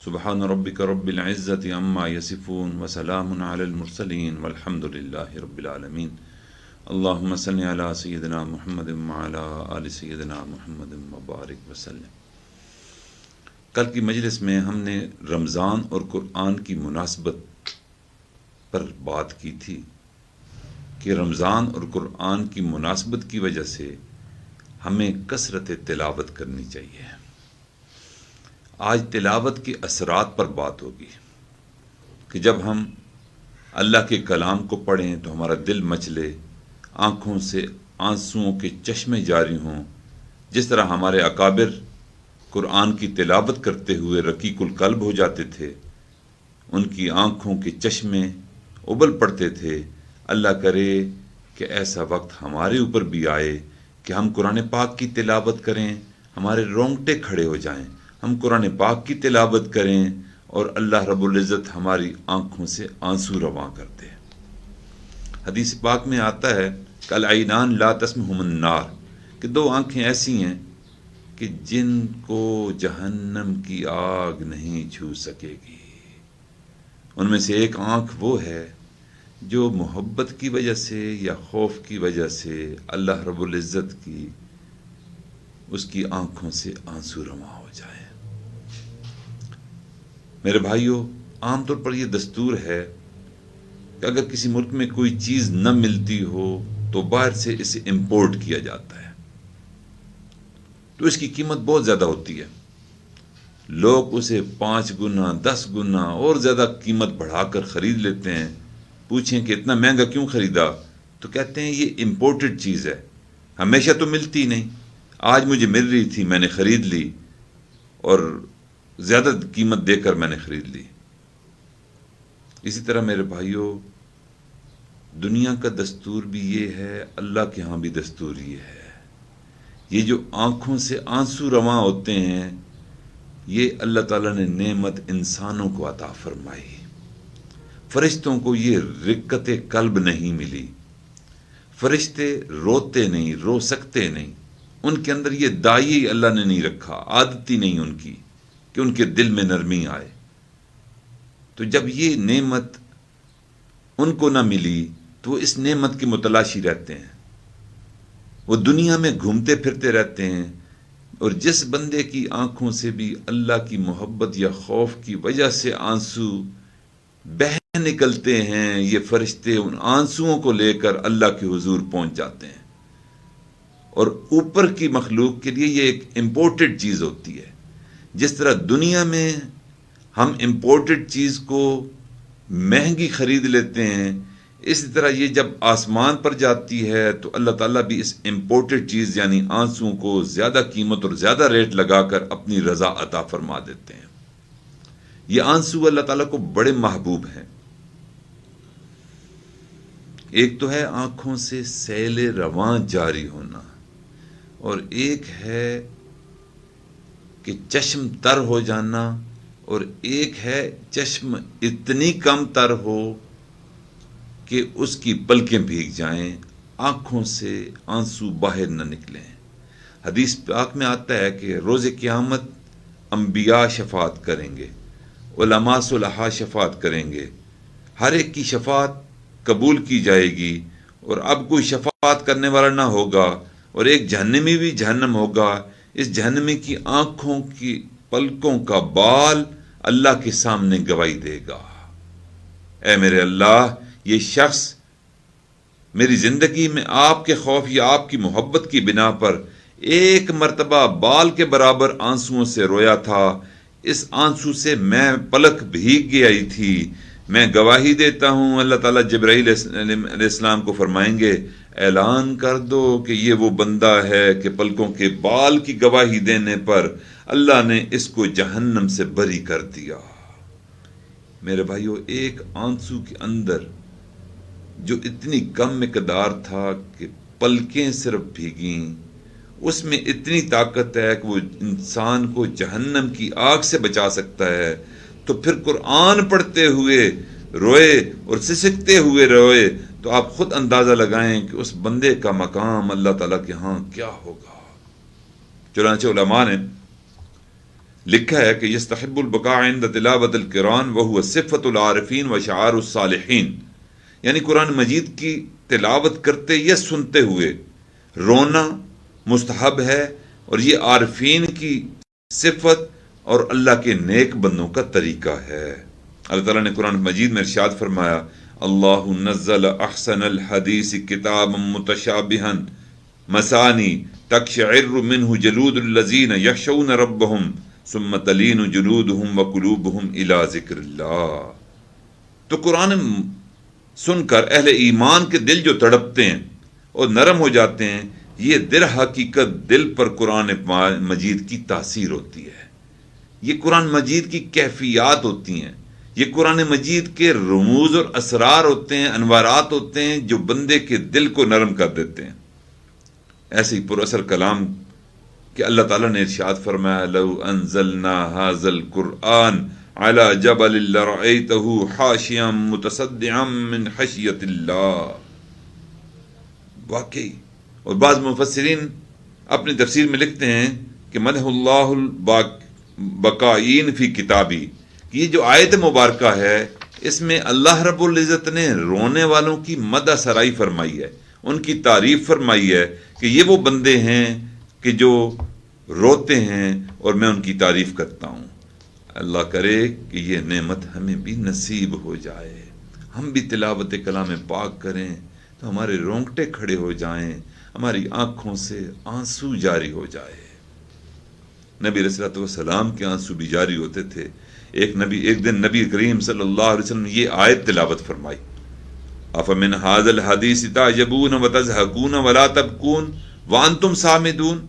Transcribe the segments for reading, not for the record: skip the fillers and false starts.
سبحان ربک رب العزت عما یصفون وسلام علی المرسلین والحمد للہ رب العالمین۔ اللہم صل علی سیدنا محمد وعلی آل سیدنا محمد مبارک وسلم۔ کل کی مجلس میں ہم نے رمضان اور قرآن کی مناسبت پر بات کی تھی کہ رمضان اور قرآن کی مناسبت کی وجہ سے ہمیں کثرت تلاوت کرنی چاہیے۔ آج تلاوت کے اثرات پر بات ہوگی کہ جب ہم اللہ کے کلام کو پڑھیں تو ہمارا دل مچلے، آنکھوں سے آنسوؤں کے چشمے جاری ہوں، جس طرح ہمارے اکابر قرآن کی تلاوت کرتے ہوئے رقیق القلب ہو جاتے تھے، ان کی آنکھوں کے چشمے ابل پڑتے تھے۔ اللہ کرے کہ ایسا وقت ہمارے اوپر بھی آئے کہ ہم قرآن پاک کی تلاوت کریں، ہمارے رونگٹے کھڑے ہو جائیں، ہم قرآن پاک کی تلاوت کریں اور اللہ رب العزت ہماری آنکھوں سے آنسو رواں کر دے۔ حدیث پاک میں آتا ہے کہ العینان لا تسمعهما النار، کہ دو آنکھیں ایسی ہیں کہ جن کو جہنم کی آگ نہیں چھو سکے گی۔ ان میں سے ایک آنکھ وہ ہے جو محبت کی وجہ سے یا خوف کی وجہ سے اللہ رب العزت کی اس کی آنکھوں سے آنسو رواں ہو جائے۔ میرے بھائیوں، عام طور پر یہ دستور ہے کہ اگر کسی ملک میں کوئی چیز نہ ملتی ہو تو باہر سے اسے امپورٹ کیا جاتا ہے، تو اس کی قیمت بہت زیادہ ہوتی ہے۔ لوگ اسے 5 گنا 10 گنا اور زیادہ قیمت بڑھا کر خرید لیتے ہیں۔ پوچھیں کہ اتنا مہنگا کیوں خریدا، تو کہتے ہیں یہ امپورٹڈ چیز ہے، ہمیشہ تو ملتی نہیں، آج مجھے مل رہی تھی میں نے خرید لی اور زیادہ قیمت دے کر میں نے خرید لی۔ اسی طرح میرے بھائیوں، دنیا کا دستور بھی یہ ہے، اللہ کے ہاں بھی دستور یہ ہے۔ یہ جو آنکھوں سے آنسو رواں ہوتے ہیں، یہ اللہ تعالیٰ نے نعمت انسانوں کو عطا فرمائی۔ فرشتوں کو یہ رقت قلب نہیں ملی، فرشتے روتے نہیں، رو سکتے نہیں، ان کے اندر یہ دائی اللہ نے نہیں رکھا، عادتی نہیں ان کی کہ ان کے دل میں نرمی آئے۔ تو جب یہ نعمت ان کو نہ ملی تو وہ اس نعمت کے متلاشی رہتے ہیں، وہ دنیا میں گھومتے پھرتے رہتے ہیں، اور جس بندے کی آنکھوں سے بھی اللہ کی محبت یا خوف کی وجہ سے آنسو بہہ نکلتے ہیں، یہ فرشتے ان آنسوؤں کو لے کر اللہ کے حضور پہنچ جاتے ہیں۔ اور اوپر کی مخلوق کے لیے یہ ایک امپورٹڈ چیز ہوتی ہے۔ جس طرح دنیا میں ہم امپورٹڈ چیز کو مہنگی خرید لیتے ہیں، اسی طرح یہ جب آسمان پر جاتی ہے تو اللہ تعالیٰ بھی اس امپورٹڈ چیز یعنی آنسوؤں کو زیادہ قیمت اور زیادہ ریٹ لگا کر اپنی رضا عطا فرما دیتے ہیں۔ یہ آنسو اللہ تعالیٰ کو بڑے محبوب ہیں۔ ایک تو ہے آنکھوں سے سیل رواں جاری ہونا، اور ایک ہے کہ چشم تر ہو جانا، اور ایک ہے چشم اتنی کم تر ہو کہ اس کی پلکیں بھیگ جائیں، آنکھوں سے آنسو باہر نہ نکلیں۔ حدیث پاک میں آتا ہے کہ روز قیامت انبیاء شفاعت کریں گے، علماء صلحاء شفاعت کریں گے، ہر ایک کی شفاعت قبول کی جائے گی، اور اب کوئی شفاعت کرنے والا نہ ہوگا، اور ایک جہنمی بھی جہنم ہوگا۔ اس جہنمی کی آنکھوں کی پلکوں کا بال اللہ کے سامنے گواہی دے گا، اے میرے اللہ، یہ شخص میری زندگی میں آپ کے خوف یا آپ کی محبت کی بنا پر ایک مرتبہ بال کے برابر آنسوؤں سے رویا تھا، اس آنسو سے میں پلک بھیگ گئی تھی، میں گواہی دیتا ہوں۔ اللہ تعالیٰ جبرائیل علیہ السلام کو فرمائیں گے اعلان کر دو کہ یہ وہ بندہ ہے کہ پلکوں کے بال کی گواہی دینے پر اللہ نے اس کو جہنم سے بری کر دیا۔ میرے بھائیو، ایک آنسو کے اندر جو اتنی کم مقدار تھا کہ پلکیں صرف بھیگیں، اس میں اتنی طاقت ہے کہ وہ انسان کو جہنم کی آگ سے بچا سکتا ہے۔ تو پھر قرآن پڑھتے ہوئے روئے اور سسکتے ہوئے روئے تو آپ خود اندازہ لگائیں کہ اس بندے کا مقام اللہ تعالیٰ کے ہاں کیا ہوگا۔ چنانچہ علماء نے لکھا ہے کہ یستحب البقاء عند تلاوت القرآن وهو صفت العارفین و شعار الصالحین، یعنی قرآن مجید کی تلاوت کرتے یا سنتے ہوئے رونا مستحب ہے، اور یہ عارفین کی صفت اور اللہ کے نیک بندوں کا طریقہ ہے۔ اللہ تعالیٰ نے قرآن مجید میں ارشاد فرمایا، اللہ نزل احسن الحدیث کتابا متشابہا مثانی تقشعر منہ جلود الذین یخشون ربہم ثم تلین جلودہم وقلوبہم الی ذکر اللہ۔ تو قرآن سن کر اہل ایمان کے دل جو تڑپتے ہیں اور نرم ہو جاتے ہیں، یہ در حقیقت دل پر قرآن مجید کی تاثیر ہوتی ہے، یہ قرآن مجید کی کیفیات ہوتی ہیں، یہ قرآن مجید کے رموز اور اسرار ہوتے ہیں، انوارات ہوتے ہیں جو بندے کے دل کو نرم کر دیتے ہیں۔ ایسے ہی پر اثر کلام کہ اللہ تعالیٰ نے ارشاد فرمایا، لو انزلنا هذا القرآن على جبل لرأيته خاشعا متصدعا من خشیۃ اللہ۔ واقعی، اور بعض مفسرین اپنی تفسیر میں لکھتے ہیں کہ مدح اللہ البقائین فی کتابی، یہ جو آیت مبارکہ ہے اس میں اللہ رب العزت نے رونے والوں کی مدح سرائی فرمائی ہے، ان کی تعریف فرمائی ہے کہ یہ وہ بندے ہیں کہ جو روتے ہیں اور میں ان کی تعریف کرتا ہوں۔ اللہ کرے کہ یہ نعمت ہمیں بھی نصیب ہو جائے، ہم بھی تلاوت کلام پاک کریں تو ہمارے رونگٹے کھڑے ہو جائیں، ہماری آنکھوں سے آنسو جاری ہو جائے۔ نبی علیہ الصلوۃ والسلام کے آنسو بھی جاری ہوتے تھے۔ ایک دن نبی کریم صلی اللہ علیہ وسلم نے یہ آیت تلاوت فرمائی، افمن ھذا الحدیث تعجبون وتضحکون ولا تبکون وانتم صامدون۔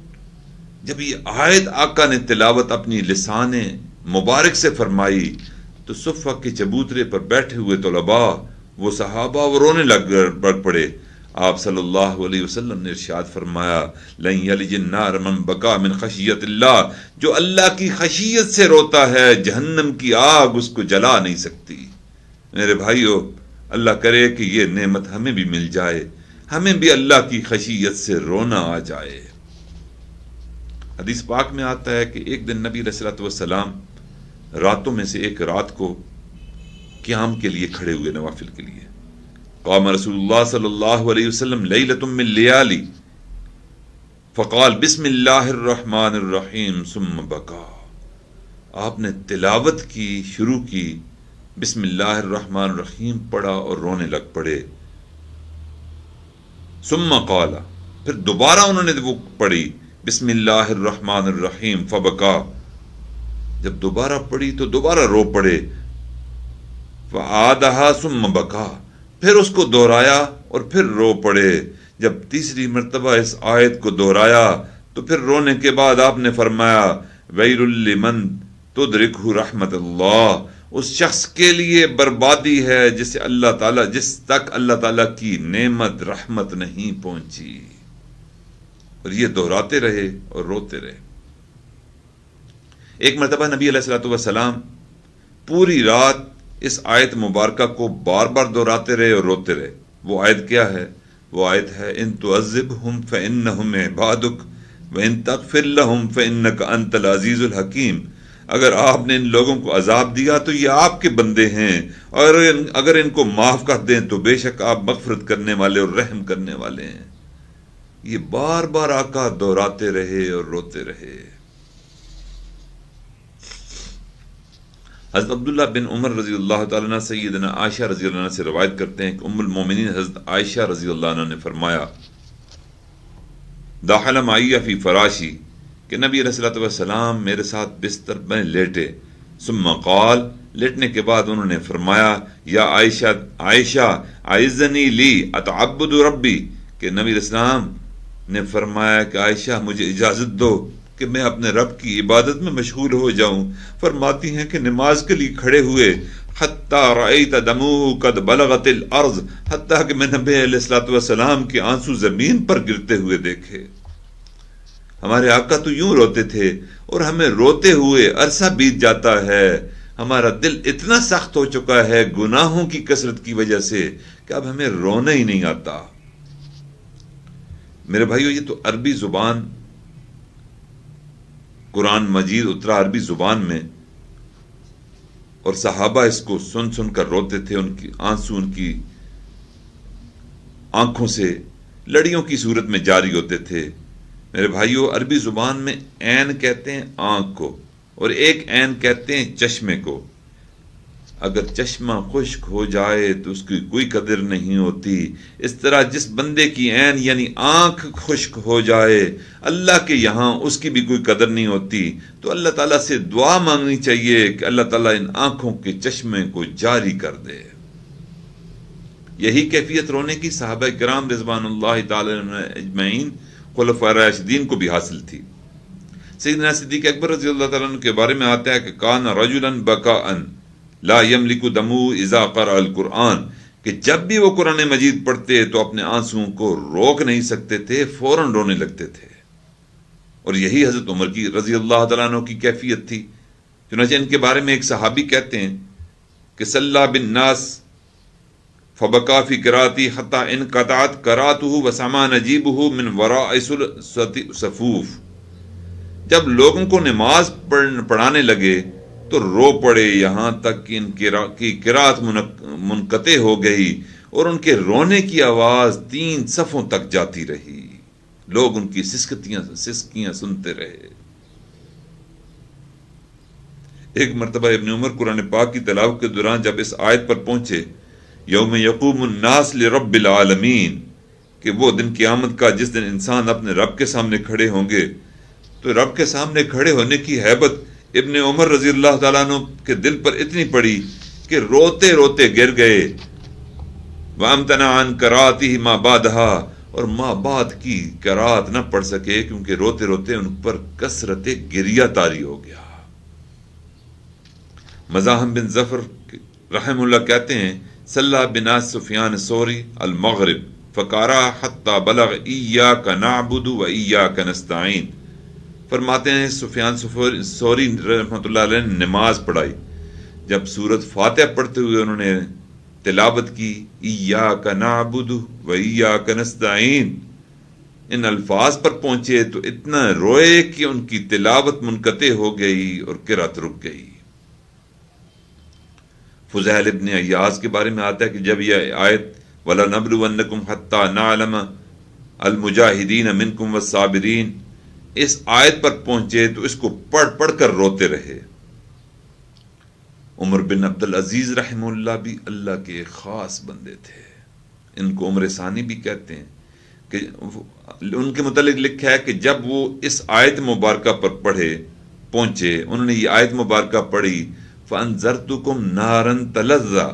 جب یہ آیت آقا نے تلاوت اپنی لسان مبارک سے فرمائی تو صفہ کے چبوترے پر بیٹھے ہوئے طلباء، وہ صحابہ، وہ رونے لگ پڑے۔ آپ صلی اللہ علیہ وسلم نے ارشاد فرمایا، لن یلج النار من بکا من خشیت اللہ، جو اللہ کی خشیت سے روتا ہے جہنم کی آگ اس کو جلا نہیں سکتی۔ میرے بھائیو، اللہ کرے کہ یہ نعمت ہمیں بھی مل جائے، ہمیں بھی اللہ کی خشیت سے رونا آ جائے۔ حدیث پاک میں آتا ہے کہ ایک دن نبی علیہ الصلوۃ والسلام راتوں میں سے ایک رات کو قیام کے لیے کھڑے ہوئے، نوافل کے لیے۔ قام رسول اللہ صلی اللہ علیہ وسلم لیلۃ من لیالی فقال بسم اللہ الرحمن الرحیم ثم بکا۔ آپ نے تلاوت کی، شروع کی، بسم اللہ الرحمن الرحیم پڑھا اور رونے لگ پڑے۔ ثم قال، پھر دوبارہ انہوں نے وہ پڑھی بسم اللہ الرحمن الرحیم فبکا۔ جب دوبارہ پڑھی تو دوبارہ رو پڑے۔ فعادها ثم بکا، پھر اس کو دہرایا اور پھر رو پڑے۔ جب تیسری مرتبہ اس آیت کو دہرایا تو پھر رونے کے بعد آپ نے فرمایا، ویل لمن تدرکہ رحمت اللہ، اس شخص کے لیے بربادی ہے جس تک اللہ تعالیٰ کی نعمت رحمت نہیں پہنچی۔ اور یہ دہراتے رہے اور روتے رہے۔ ایک مرتبہ نبی علیہ الصلوۃ والسلام پوری رات اس آیت مبارکہ کو بار بار دہراتے رہے اور روتے رہے۔ وہ آیت کیا ہے؟ وہ آیت ہے، ان تعذبہم فانہم عبادک وان تغفر لہم فانک انت العزیز الحکیم۔ اگر آپ نے ان لوگوں کو عذاب دیا تو یہ آپ کے بندے ہیں، اور اگر ان کو معاف کر دیں تو بے شک آپ مغفرت کرنے والے اور رحم کرنے والے ہیں۔ یہ بار بار آقا دہراتے رہے اور روتے رہے۔ حضرت عبداللہ بن عمر رضی اللہ تعالیٰ عنہ سیدنا عائشہ رضی اللہ عنہ سے روایت کرتے ہیں کہ ام المومنین حضرت عائشہ رضی اللہ عنہ نے فرمایا، داخل معی فی فراشی، کہ نبی علیہ الصلوۃ والسلام میرے ساتھ بستر میں لیٹے۔ ثم قال، لیٹنے کے بعد انہوں نے فرمایا، یا عائشہ اعذنی لی اتعبد ربی، کہ نبی علیہ السلام نے فرمایا کہ عائشہ مجھے اجازت دو کہ میں اپنے رب کی عبادت میں مشغول ہو جاؤں۔ فرماتی ہیں کہ نماز کے لیے کھڑے ہوئے، حتیٰ رأیت دموہ قد بلغت الارض، حتیٰ کہ میں نبی علیہ الصلوۃ والسلام کے آنسو زمین پر گرتے ہوئے دیکھے۔ ہمارے آقا تو یوں روتے تھے، اور ہمیں روتے ہوئے عرصہ بیت جاتا ہے، ہمارا دل اتنا سخت ہو چکا ہے گناہوں کی کثرت کی وجہ سے کہ اب ہمیں رونا ہی نہیں آتا۔ میرے بھائیو، یہ تو عربی زبان قرآن مجید اترا عربی زبان میں، اور صحابہ اس کو سن سن کر روتے تھے، ان کی آنسو ان کی آنکھوں سے لڑیوں کی صورت میں جاری ہوتے تھے۔ میرے بھائیوں، عربی زبان میں عین کہتے ہیں آنکھ کو، اور ایک عین کہتے ہیں چشمے کو۔ اگر چشمہ خشک ہو جائے تو اس کی کوئی قدر نہیں ہوتی، اس طرح جس بندے کی عین یعنی آنکھ خشک ہو جائے، اللہ کے یہاں اس کی بھی کوئی قدر نہیں ہوتی۔ تو اللہ تعالیٰ سے دعا مانگنی چاہیے کہ اللہ تعالیٰ ان آنکھوں کے چشمے کو جاری کر دے۔ یہی کیفیت رونے کی صحابہ کرام رضوان اللہ تعالی اجمعین، خلفاء راشدین کو بھی حاصل تھی۔ سیدنا صدیق اکبر رضی اللہ تعالیٰ عنہ کے بارے میں آتا ہے کہ کان رجلا بکاء لا یملک دموع اذا قرأ القرآن، کہ جب بھی وہ قرآن مجید پڑھتے تو اپنے آنسوؤں کو روک نہیں سکتے تھے، فوراً رونے لگتے تھے۔ اور یہی حضرت عمر کی رضی اللہ تعالیٰ عنہ کی کیفیت تھی۔ چنانچہ ان کے بارے میں ایک صحابی کہتے ہیں کہ صلی بالناس فبکا فی قراءتی حتی انقطعت قراءتہ وسمع نجیبہ من وراء صفوف، جب لوگوں کو نماز پڑھانے لگے تو رو پڑے، یہاں تک کہ ان کی قراءت منقطع ہو گئی اور ان کے رونے کی آواز 3 صفوں تک جاتی رہی، لوگ ان کی سسکیاں سنتے رہے۔ ایک مرتبہ ابن عمر قرآن پاک کی تلاوت کے دوران جب اس آیت پر پہنچے، یوم یقوم الناس لرب العالمین، کہ وہ دن قیامت کا جس دن انسان اپنے رب کے سامنے کھڑے ہوں گے، تو رب کے سامنے کھڑے ہونے کی ہیبت ابن عمر رضی اللہ تعالیٰ عنہ کے دل پر اتنی پڑی کہ روتے روتے گر گئے۔ وَأَمْتَنَعَ عَنْ قَرَاتِهِ مَا بَعْدَهَا، اور ما بعد کی قرات نہ پڑھ سکے کیونکہ روتے روتے ان پر کثرت گریہ طاری ہو گیا۔ مزاحم بن ظفر رحم اللہ کہتے ہیں صلی بنا سفیان ثوری المغرب فقارا حتی بلغ ایاک نعبد و ایاک نستعین، فرماتے ہیں سفیان ثوری رحمۃ اللہ علیہ نے نماز پڑھائی، جب سورۃ فاتحہ پڑھتے ہوئے انہوں نے تلاوت کی ایاک نعبد و ایاک نستعین، ان الفاظ پر پہنچے تو اتنا روئے کہ ان کی تلاوت منقطع ہو گئی اور قرات رک گئی۔ فضیل ابن عیاض کے بارے میں آتا ہے کہ جب یہ آیت وَلَنَبْلُوَنَّكُمْ حَتَّى نَعْلَمَ الْمُجَاهِدِينَ مِنْكُمْ وَالصَّابِرِينَ، اس آیت پر پہنچے تو اس کو پڑھ پڑھ کر روتے رہے۔ عمر بن عبد العزیز رحمہ اللہ بھی اللہ کے ایک خاص بندے تھے، ان کو عمر ثانی بھی کہتے ہیں، کہ ان کے متعلق لکھا ہے کہ جب وہ اس آیت مبارکہ پر پہنچے، انہوں نے یہ آیت مبارکہ پڑھی فَأَنذَرْتُكُمْ نَارًا تَلَظَّىٰ،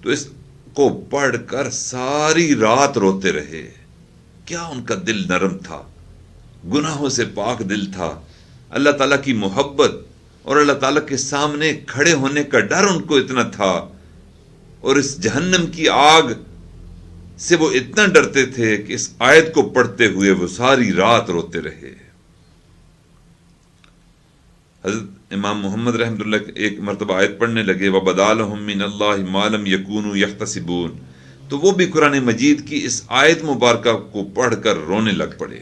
تو اس کو پڑھ کر ساری رات روتے رہے۔ کیا ان کا دل نرم تھا، گناہوں سے پاک دل تھا، اللہ تعالیٰ کی محبت اور اللہ تعالیٰ کے سامنے کھڑے ہونے کا ڈر ان کو اتنا تھا، اور اس جہنم کی آگ سے وہ اتنا ڈرتے تھے کہ اس آیت کو پڑھتے ہوئے وہ ساری رات روتے رہے۔ حضرت امام محمد رحمۃ اللہ ایک مرتبہ آیت پڑھنے لگے وَبَدَا لَهُم مِّنَ اللَّهِ مَا لَمْ يَكُونُوا يَحْتَسِبُونَ، تو وہ بھی قرآن مجید کی اس آیت مبارکہ کو پڑھ کر رونے لگ پڑے۔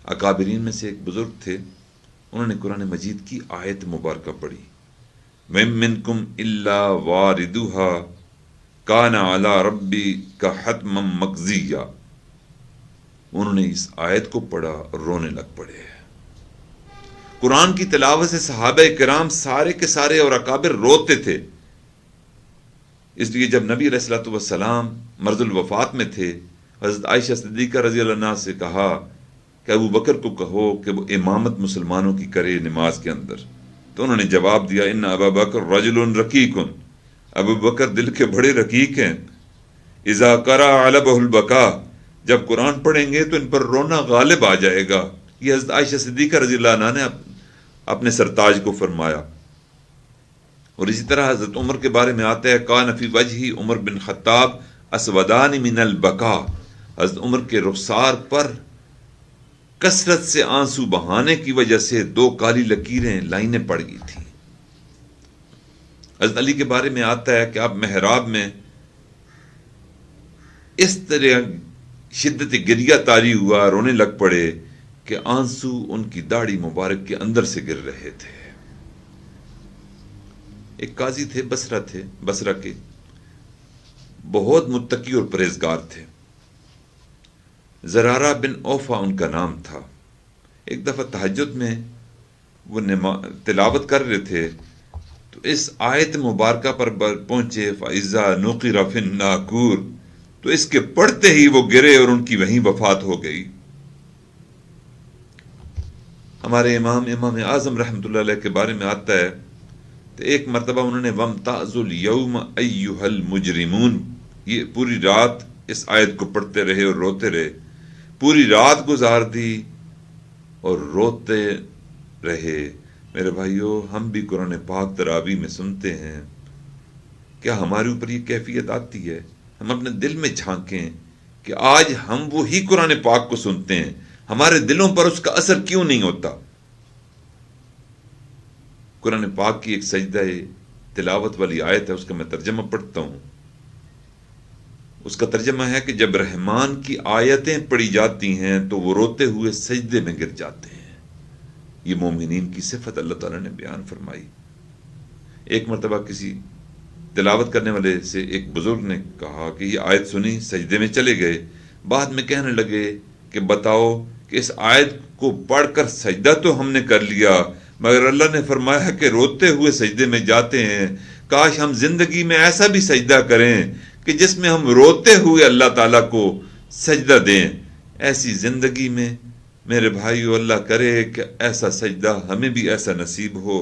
اکابرین میں سے ایک بزرگ تھے، انہوں نے قرآن مجید کی آیت مبارکہ پڑھی وَإِن مِّنكُمْ إِلَّا وَارِدُهَا كَانَ عَلَىٰ رَبِّكَ حَتْمًا مَّقْضِيًّا، انہوں نے اس آیت کو پڑھا اور رونے لگ پڑے۔ قرآن کی تلاوت سے صحابہ کرام سارے کے سارے اور اکابر روتے تھے، اس لیے جب نبی علیہ الصلوۃ والسلام مرض الوفات میں تھے، حضرت عائشہ صدیقہ رضی اللہ عنہا سے کہا کہ ابو بکر کو کہو کہ وہ امامت مسلمانوں کی کرے نماز کے اندر، تو انہوں نے جواب دیا ان ابا بکر رجل رقیق، ابو بکر دل کے بڑے رقیق ہیں، اذا قرأ غلبہ البکا، جب قرآن پڑھیں گے تو ان پر رونا غالب آ جائے گا۔ یہ حضرت عائشہ صدیقہ رضی اللہ عنہا نے اپنے سرتاج کو فرمایا۔ اور اسی طرح حضرت عمر کے بارے میں آتا ہے کان فی وجہ عمر بن خطاب اسودان من البکا، حضرت عمر کے رخسار پر کثرت سے آنسو بہانے کی وجہ سے 2 کالی لکیریں لائنیں پڑ گئی تھیں۔ حضرت علی کے بارے میں آتا ہے کہ آپ محراب میں اس طرح شدت گریہ طاری ہوا، رونے لگ پڑے کہ آنسو ان کی داڑھی مبارک کے اندر سے گر رہے تھے۔ ایک قاضی تھے، بصرہ کے، بہت متقی اور پرہیزگار تھے۔ زرارہ بن اوفا ان کا نام تھا۔ ایک دفعہ تہجد میں وہ تلاوت کر رہے تھے تو اس آیت مبارکہ پر پہنچے، فَإِذَا نُقِرَ فِي النَّاقُورِ، تو اس کے پڑھتے ہی وہ گرے اور ان کی وہیں وفات ہو گئی۔ ہمارے امام اعظم رحمۃ اللہ علیہ کے بارے میں آتا ہے تو ایک مرتبہ انہوں نے وَامْتَازُوا الْيَوْمَ أَيُّهَا الْمُجْرِمُونَ، یہ پوری رات اس آیت کو پڑھتے رہے اور روتے رہے، پوری رات گزار دی اور روتے رہے۔ میرے بھائیو، ہم بھی قرآن پاک تراویح میں سنتے ہیں، کیا ہمارے اوپر یہ کیفیت آتی ہے؟ ہم اپنے دل میں جھانکیں کہ آج ہم وہی قرآن پاک کو سنتے ہیں، ہمارے دلوں پر اس کا اثر کیوں نہیں ہوتا؟ قرآن پاک کی ایک سجدہ تلاوت والی آیت ہے، اس کا میں ترجمہ پڑھتا ہوں۔ اس کا ترجمہ ہے کہ جب رحمان کی آیتیں پڑھی جاتی ہیں تو وہ روتے ہوئے سجدے میں گر جاتے ہیں۔ یہ مومنین کی صفت اللہ تعالیٰ نے بیان فرمائی۔ ایک مرتبہ کسی تلاوت کرنے والے سے ایک بزرگ نے کہا کہ یہ آیت سنی، سجدے میں چلے گئے۔ بعد میں کہنے لگے کہ بتاؤ کہ اس آیت کو پڑھ کر سجدہ تو ہم نے کر لیا، مگر اللہ نے فرمایا کہ روتے ہوئے سجدے میں جاتے ہیں۔ کاش ہم زندگی میں ایسا بھی سجدہ کریں کہ جس میں ہم روتے ہوئے اللہ تعالیٰ کو سجدہ دیں۔ ایسی زندگی میں میرے بھائیو اللہ کرے کہ ایسا سجدہ ہمیں بھی ایسا نصیب ہو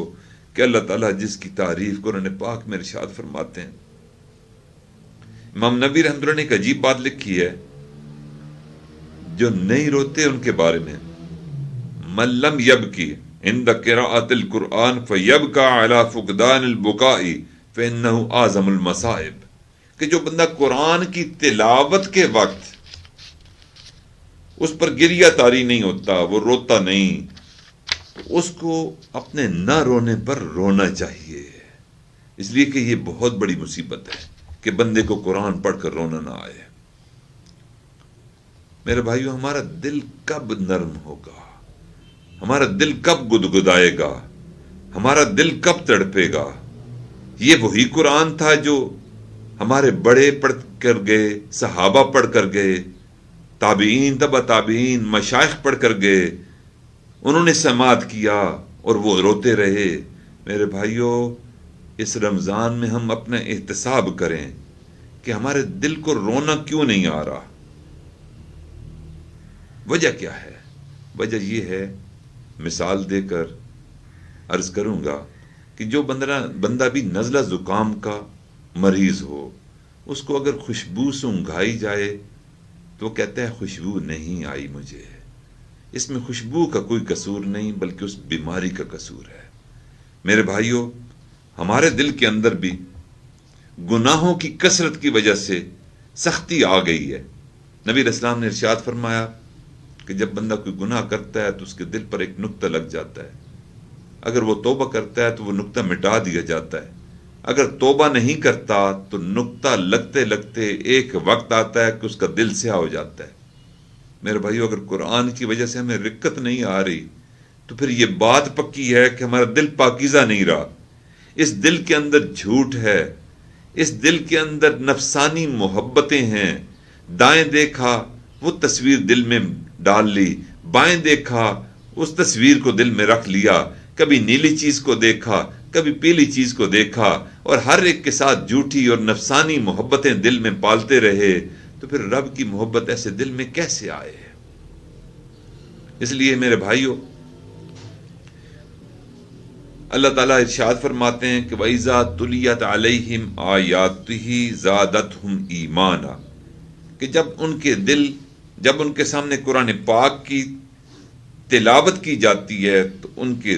کہ اللہ تعالیٰ جس کی تعریف قرآن پاک میں ارشاد فرماتے ہیں۔ امام نبی رحمۃ اللہ نے ایک عجیب بات لکھی ہے، جو نہیں روتے ان کے بارے میں، من لم یبکی عند قراءۃ القرآن فیبکا علی فقدان البکاء فانہ اعظم المصائب، کہ جو بندہ قرآن کی تلاوت کے وقت اس پر گریہ طاری نہیں ہوتا، وہ روتا نہیں، تو اس کو اپنے نہ رونے پر رونا چاہیے، اس لیے کہ یہ بہت بڑی مصیبت ہے کہ بندے کو قرآن پڑھ کر رونا نہ آئے۔ میرے بھائیو، ہمارا دل کب نرم ہوگا، ہمارا دل کب گدگدائے گا، ہمارا دل کب تڑپے گا؟ یہ وہی قرآن تھا جو ہمارے بڑے پڑھ کر گئے، صحابہ پڑھ کر گئے، تابعین، تبع تابعین، مشائخ پڑھ کر گئے، انہوں نے سماعت کیا اور وہ روتے رہے۔ میرے بھائیو، اس رمضان میں ہم اپنا احتساب کریں کہ ہمارے دل کو رونا کیوں نہیں آ رہا۔ وجہ کیا ہے؟ وجہ یہ ہے، مثال دے کر عرض کروں گا کہ جو بندہ بھی نزلہ زکام کا مریض ہو، اس کو اگر خوشبو سونگھائی جائے تو وہ کہتا ہے خوشبو نہیں آئی مجھے۔ اس میں خوشبو کا کوئی قصور نہیں، بلکہ اس بیماری کا قصور ہے۔ میرے بھائیوں، ہمارے دل کے اندر بھی گناہوں کی کثرت کی وجہ سے سختی آ گئی ہے۔ نبی علیہ السلام نے ارشاد فرمایا کہ جب بندہ کوئی گناہ کرتا ہے تو اس کے دل پر ایک نقطہ لگ جاتا ہے، اگر وہ توبہ کرتا ہے تو وہ نقطہ مٹا دیا جاتا ہے، اگر توبہ نہیں کرتا تو نقطہ لگتے لگتے ایک وقت آتا ہے کہ اس کا دل سیاہ ہو جاتا ہے۔ میرے بھائیو، اگر قرآن کی وجہ سے ہمیں رقت نہیں آ رہی تو پھر یہ بات پکی ہے کہ ہمارا دل پاکیزہ نہیں رہا۔ اس دل کے اندر جھوٹ ہے، اس دل کے اندر نفسانی محبتیں ہیں۔ دائیں دیکھا وہ تصویر دل میں ڈال لی، بائیں دیکھا اس تصویر کو دل میں رکھ لیا، کبھی نیلی چیز کو دیکھا، کبھی پیلی چیز کو دیکھا، اور ہر ایک کے ساتھ جھوٹی اور نفسانی محبتیں دل میں پالتے رہے، تو پھر رب کی محبت ایسے دل میں کیسے آئے؟ اس لیے میرے بھائیوں، اللہ تعالیٰ ارشاد فرماتے ہیں کہ وَإِذَا تُلِيَتْ عَلَيْهِمْ آيَاتُهُ زَادَتْهُمْ إِيمَانًا، کہ جب ان کے سامنے قرآن پاک کی تلاوت کی جاتی ہے تو ان کے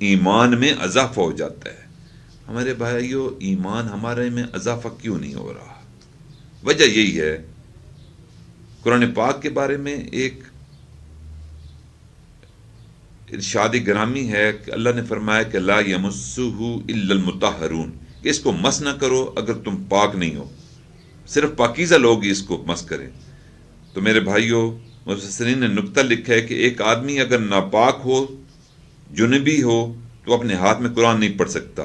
ایمان میں اضافہ ہو جاتا ہے۔ ہمارے بھائیوں، ایمان ہمارے میں اضافہ کیوں نہیں ہو رہا؟ وجہ یہی ہے، قرآن پاک کے بارے میں ایک ارشاد گرامی ہے کہ اللہ نے فرمایا کہ لا یمسہ الا المطہرون، کہ اس کو مس نہ کرو اگر تم پاک نہیں ہو، صرف پاکیزہ لوگ ہی اس کو مس کریں۔ تو میرے بھائیوں، مفسرین نے نکتہ لکھا ہے کہ ایک آدمی اگر ناپاک ہو، جنبی ہو، تو اپنے ہاتھ میں قرآن نہیں پڑھ سکتا،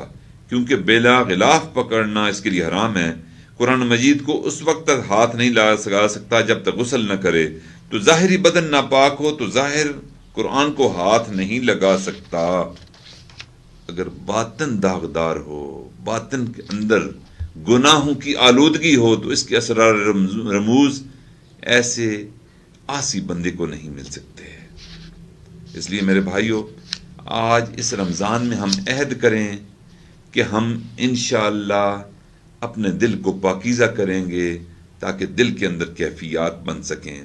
کیونکہ بلا غلاف پکڑنا اس کے لیے حرام ہے۔ قرآن مجید کو اس وقت تک ہاتھ نہیں لگا سکتا جب تک غسل نہ کرے۔ تو ظاہری بدن ناپاک ہو تو ظاہر قرآن کو ہاتھ نہیں لگا سکتا۔ اگر باطن داغدار ہو، باطن کے اندر گناہوں کی آلودگی ہو، تو اس کے اسرار رموز ایسے عاصی بندے کو نہیں مل سکتے۔ اس لیے میرے بھائیوں، آج اس رمضان میں ہم عہد کریں کہ ہم انشاءاللہ اپنے دل کو پاکیزہ کریں گے تاکہ دل کے اندر کیفیات بن سکیں۔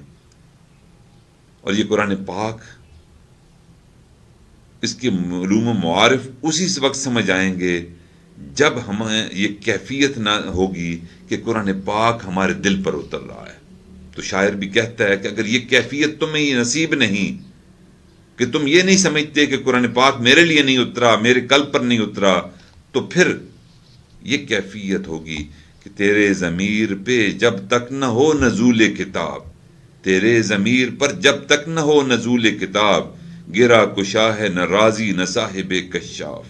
اور یہ قرآن پاک، اس کے علوم و معارف اسی وقت سمجھ آئیں گے جب ہمیں یہ کیفیت نہ ہوگی کہ قرآن پاک ہمارے دل پر اتر رہا ہے۔ تو شاعر بھی کہتا ہے کہ اگر یہ کیفیت تمہیں یہ نصیب نہیں کہ تم یہ نہیں سمجھتے کہ قرآن پاک میرے لیے نہیں اترا، میرے قلب پر نہیں اترا، تو پھر یہ کیفیت ہوگی کہ تیرے ضمیر پہ جب تک نہ ہو نزول کتاب، تیرے ضمیر پر جب تک نہ ہو نزول کتاب، گرا کشا ہے نہ رازی نہ صاحب کشاف۔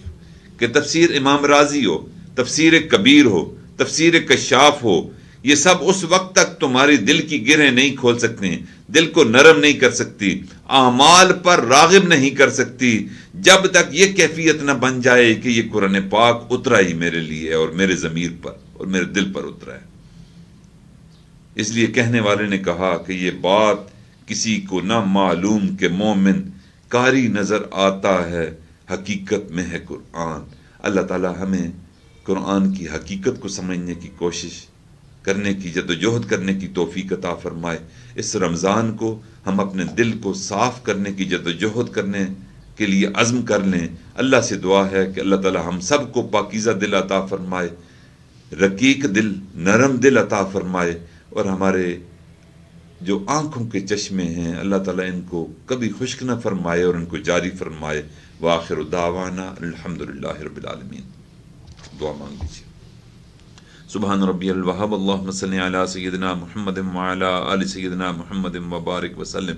کہ تفسیر امام رازی ہو، تفسیر کبیر ہو، تفسیر کشاف ہو، یہ سب اس وقت تک تمہاری دل کی گرہیں نہیں کھول سکتے، دل کو نرم نہیں کر سکتی، اعمال پر راغب نہیں کر سکتی، جب تک یہ کیفیت نہ بن جائے کہ یہ قرآن پاک اترا ہی میرے لیے اور میرے ضمیر پر اور میرے دل پر اترا ہے۔ اس لیے کہنے والے نے کہا کہ یہ بات کسی کو نہ معلوم کہ مومن قاری نظر آتا ہے، حقیقت میں ہے قرآن۔ اللہ تعالی ہمیں قرآن کی حقیقت کو سمجھنے کی کوشش کرنے کی، جدوجہد کرنے کی توفیق عطا فرمائے۔ اس رمضان کو ہم اپنے دل کو صاف کرنے کی جدوجہد کرنے کے لیے عزم کر لیں۔ اللہ سے دعا ہے کہ اللہ تعالی ہم سب کو پاکیزہ دل عطا فرمائے، رقیق دل، نرم دل عطا فرمائے، اور ہمارے جو آنکھوں کے چشمے ہیں اللہ تعالیٰ ان کو کبھی خشک نہ فرمائے اور ان کو جاری فرمائے۔ وآخر دعوانا الحمدللہ رب العالمین۔ دعا مانگ لیجیے۔ سبحان ربی الوہاب، اللہم صلی علی سیدنا محمد وعلی آل سیدنا محمد وبارک وسلم۔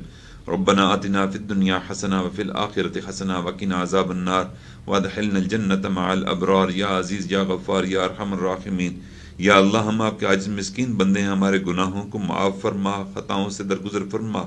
ربنا آتنا فی الدنیا حسنہ وفی الآخرۃ حسنہ وقنا عذاب النار وادخلنا الجنۃ مع الابرار۔ یا عزیز یا غفار یا ارحم الراحمین، یا اللہ ہم آپ کے عاجز مسکین بندے ہیں، ہمارے گناہوں کو معاف فرما، خطاؤں سے درگزر فرما۔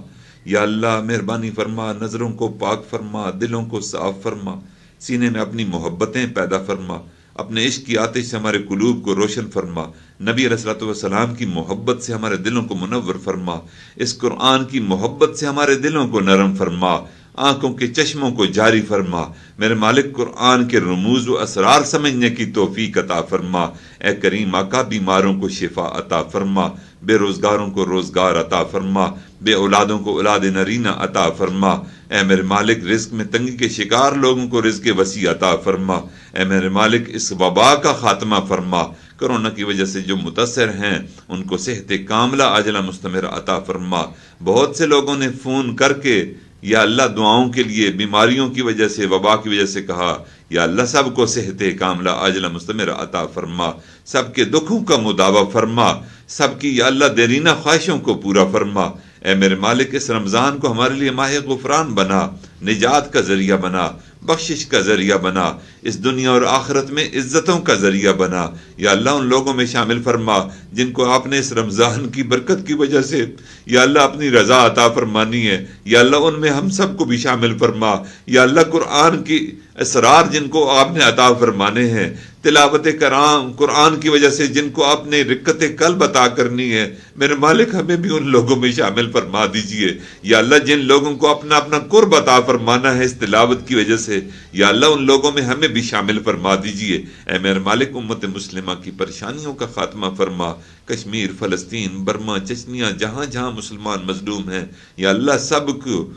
یا اللہ مہربانی فرما، نظروں کو پاک فرما، دلوں کو صاف فرما، سینے میں اپنی محبتیں پیدا فرما، اپنے عشق کی آتش سے ہمارے قلوب کو روشن فرما، نبی علیہ الصلوۃ والسلام کی محبت سے ہمارے دلوں کو منور فرما، اس قرآن کی محبت سے ہمارے دلوں کو نرم فرما، آنکھوں کے چشموں کو جاری فرما۔ میرے مالک قرآن کے رموز و اسرار سمجھنے کی توفیق عطا فرما۔ اے کریم آقا بیماروں کو شفا عطا فرما، بے روزگاروں کو روزگار عطا فرما، بے اولادوں کو اولاد نرینہ عطا فرما۔ اے میرے مالک رزق میں تنگی کے شکار لوگوں کو رزق وسیع عطا فرما۔ اے میرے مالک اس وبا کا خاتمہ فرما۔ کرونا کی وجہ سے جو متاثر ہیں ان کو صحت کاملہ عاجلہ مستمر عطا فرما۔ بہت سے لوگوں نے فون کر کے یا اللہ دعاؤں کے لیے بیماریوں کی وجہ سے، وبا کی وجہ سے کہا، یا اللہ سب کو صحت کاملہ عاجلہ مستمر عطا فرما، سب کے دکھوں کا مداوع فرما، سب کی یا اللہ دیرینہ خواہشوں کو پورا فرما۔ اے میرے مالک اس رمضان کو ہمارے لیے ماہ غفران بنا، نجات کا ذریعہ بنا، بخشش کا ذریعہ بنا، اس دنیا اور آخرت میں عزتوں کا ذریعہ بنا۔ یا اللہ ان لوگوں میں شامل فرما جن کو آپ نے اس رمضان کی برکت کی وجہ سے یا اللہ اپنی رضا عطا فرمانی ہے، یا اللہ ان میں ہم سب کو بھی شامل فرما۔ یا اللہ قرآن کی اسرار جن کو آپ نے عطا فرمانے ہیں، تلاوت کرام قرآن کی وجہ سے جن کو آپ نے رقت قلب عطا کرنی ہے، میرے مالک ہمیں بھی ان لوگوں میں شامل فرما دیجئے۔ یا اللہ جن لوگوں کو اپنا اپنا قرب عطا فرمانا ہے اس تلاوت کی وجہ سے، یا اللہ ان لوگوں میں ہمیں بھی شامل فرما دیجئے۔ اے میرے مالک امت مسلمہ کی پریشانیوں کا خاتمہ فرما، کشمیر، فلسطین، برما، چچنیا، جہاں جہاں مسلمان مظلوم ہیں، یا اللہ سب کو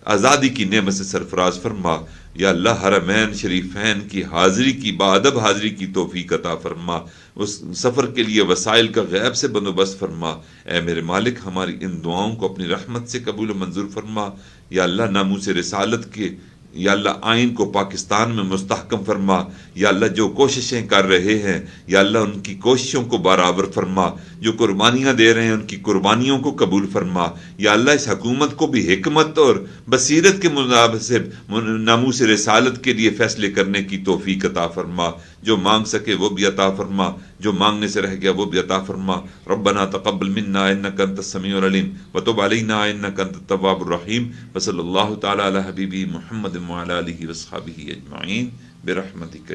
آزادی کی نعمت سے سرفراز فرما۔ یا اللہ حرمین شریفین کی حاضری کی بادب حاضری کی توفیق عطا فرما، اس سفر کے لیے وسائل کا غیب سے بندوبست فرما۔ اے میرے مالک ہماری ان دعاؤں کو اپنی رحمت سے قبول و منظور فرما۔ یا اللہ ناموس رسالت کے یا اللہ آئین کو پاکستان میں مستحکم فرما۔ یا اللہ جو کوششیں کر رہے ہیں یا اللہ ان کی کوششوں کو برابر فرما، جو قربانیاں دے رہے ہیں ان کی قربانیوں کو قبول فرما، یا اللہ اس حکومت کو بھی حکمت اور بصیرت کے مناسب ناموس رسالت کے لیے فیصلے کرنے کی توفیق عطا فرما، جو مانگ سکے وہ بھی عطا فرما، جو مانگنے سے رہ گیا وہ بھی عطا فرما۔ ربنا تقبل منا انک انت السمیع العلیم وتب علینا انک انت التواب الرحیم، وصلی اللہ تعالی علی حبیبہ محمد وعلی آلہ وصحبہ اجمعین برحمتک